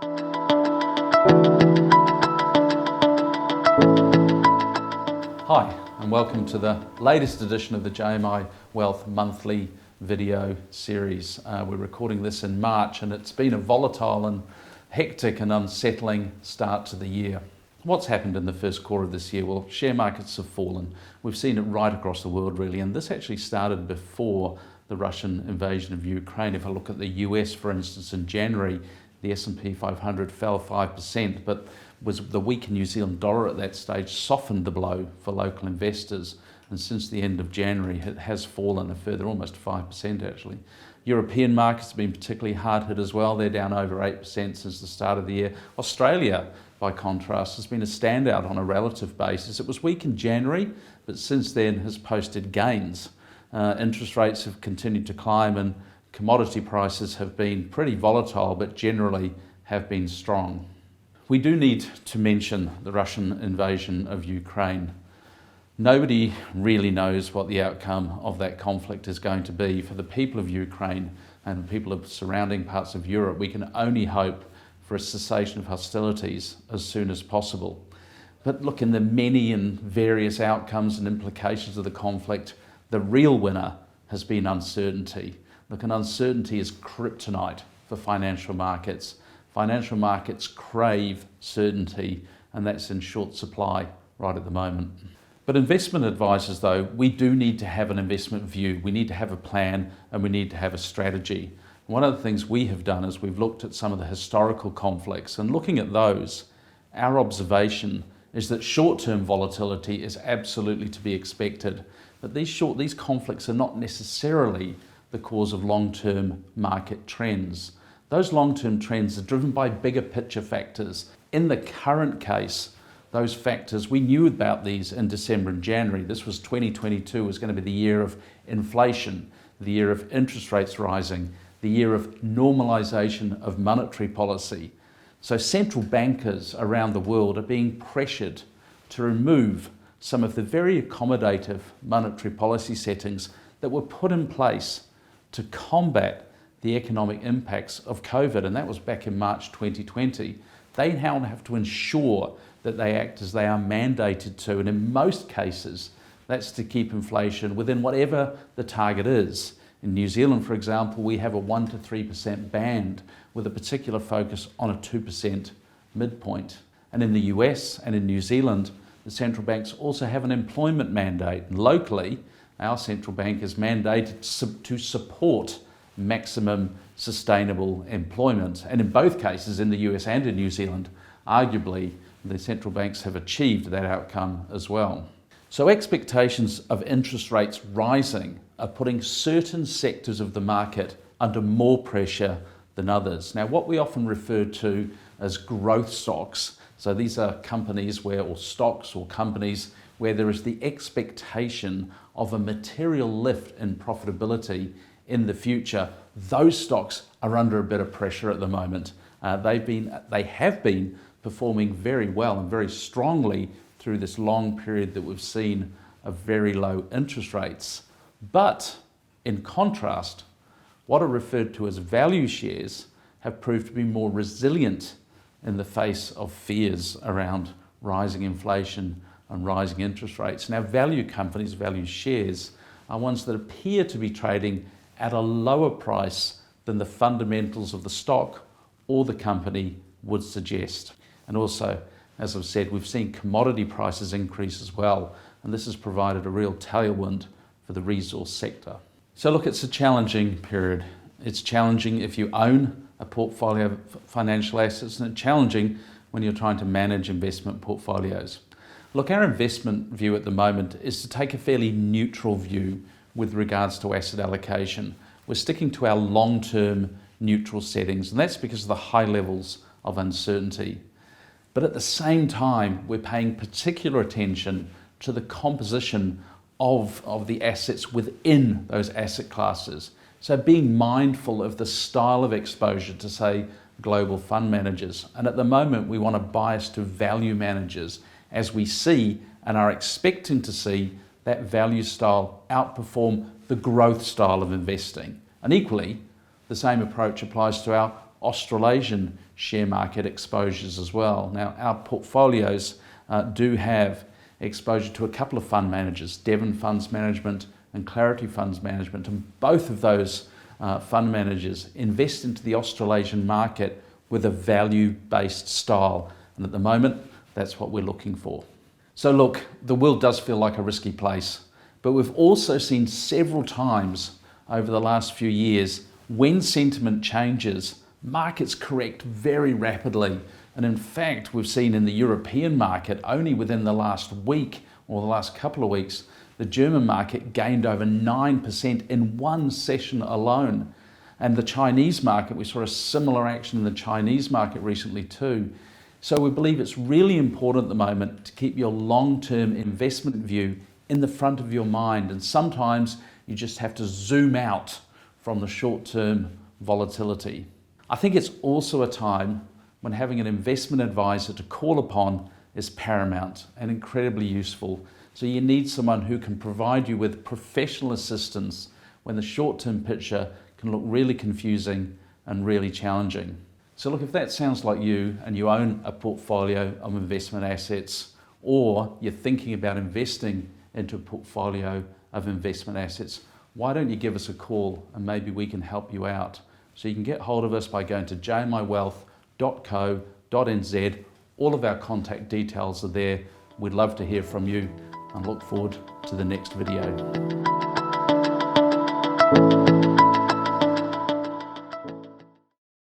Hi, and welcome to the latest edition of the JMI Wealth Monthly video series. We're recording this in March, and it's been a volatile and hectic and unsettling start to the year. What's happened in the first quarter of this year? Well, share markets have fallen. We've seen it right across the world, really, and this actually started before the Russian invasion of Ukraine. If I look at the US, for instance, in January, the S&P 500 fell 5%, but was the weak New Zealand dollar at that stage softened the blow for local investors. And since the end of January, it has fallen a further almost 5% actually. European markets have been particularly hard hit as well. They're down over 8% since the start of the year. Australia, by contrast, has been a standout on a relative basis. It was weak in January, but since then has posted gains. Interest rates have continued to climb, and commodity prices have been pretty volatile, but generally have been strong. We do need to mention the Russian invasion of Ukraine. Nobody really knows what the outcome of that conflict is going to be. For the people of Ukraine and the people of surrounding parts of Europe, we can only hope for a cessation of hostilities as soon as possible. But look, in the many and various outcomes and implications of the conflict, the real winner has been uncertainty. Look, and uncertainty is kryptonite for financial markets. Financial markets crave certainty, and that's in short supply right at the moment. But investment advisors, though, we do need to have an investment view. We need to have a plan, and we need to have a strategy. One of the things we have done is we've looked at some of the historical conflicts, and looking at those, our observation is that short-term volatility is absolutely to be expected. But these conflicts are not necessarily the cause of long-term market trends. Those long-term trends are driven by bigger picture factors. In the current case, those factors, we knew about these in December and January. This was 2022 was going to be the year of inflation, the year of interest rates rising, the year of normalization of monetary policy. So central bankers around the world are being pressured to remove some of the very accommodative monetary policy settings that were put in place to combat the economic impacts of COVID, and that was back in March 2020. They now have to ensure that they act as they are mandated to, and in most cases, that's to keep inflation within whatever the target is. In New Zealand, for example, we have a 1 to 3% band with a particular focus on a 2% midpoint. And in the US and in New Zealand, the central banks also have an employment mandate. And locally, our central bank is mandated to support maximum sustainable employment. And in both cases, in the US and in New Zealand, arguably the central banks have achieved that outcome as well. So expectations of interest rates rising are putting certain sectors of the market under more pressure than others. Now, what we often refer to as growth stocks, so these are companies or stocks or companies where there is the expectation of a material lift in profitability in the future. Those stocks are under a bit of pressure at the moment. They have been performing very well and very strongly through this long period that we've seen of very low interest rates. But in contrast, what are referred to as value shares have proved to be more resilient in the face of fears around rising inflation and rising interest rates. Now, value companies, value shares, are ones that appear to be trading at a lower price than the fundamentals of the stock or the company would suggest. And also, as I've said, we've seen commodity prices increase as well, and this has provided a real tailwind for the resource sector. So look, it's a challenging period. It's challenging if you own a portfolio of financial assets, and it's challenging when you're trying to manage investment portfolios. Look, our investment view at the moment is to take a fairly neutral view with regards to asset allocation. We're sticking to our long-term neutral settings, and that's because of the high levels of uncertainty. But at the same time, we're paying particular attention to the composition of the assets within those asset classes. So being mindful of the style of exposure to, say, global fund managers. And at the moment, we want to bias to value managers as we see and are expecting to see that value style outperform the growth style of investing. And equally, the same approach applies to our Australasian share market exposures as well. Now, our portfolios do have exposure to a couple of fund managers, Devon Funds Management and Clarity Funds Management, and both of those fund managers invest into the Australasian market with a value-based style, and at the moment that's what we're looking for. So look, the world does feel like a risky place, but we've also seen several times over the last few years when sentiment changes, markets correct very rapidly. And in fact, we've seen in the European market, only within the last week or the last couple of weeks, the German market gained over 9% in one session alone. And the Chinese market, we saw a similar action in the Chinese market recently too. So we believe it's really important at the moment to keep your long-term investment view in the front of your mind. And sometimes you just have to zoom out from the short-term volatility. I think it's also a time when having an investment advisor to call upon is paramount and incredibly useful. So you need someone who can provide you with professional assistance when the short-term picture can look really confusing and really challenging. So look, if that sounds like you and you own a portfolio of investment assets, or you're thinking about investing into a portfolio of investment assets, why don't you give us a call and maybe we can help you out. So you can get hold of us by going to jmiwealth.co.nz. All of our contact details are there. We'd love to hear from you and look forward to the next video.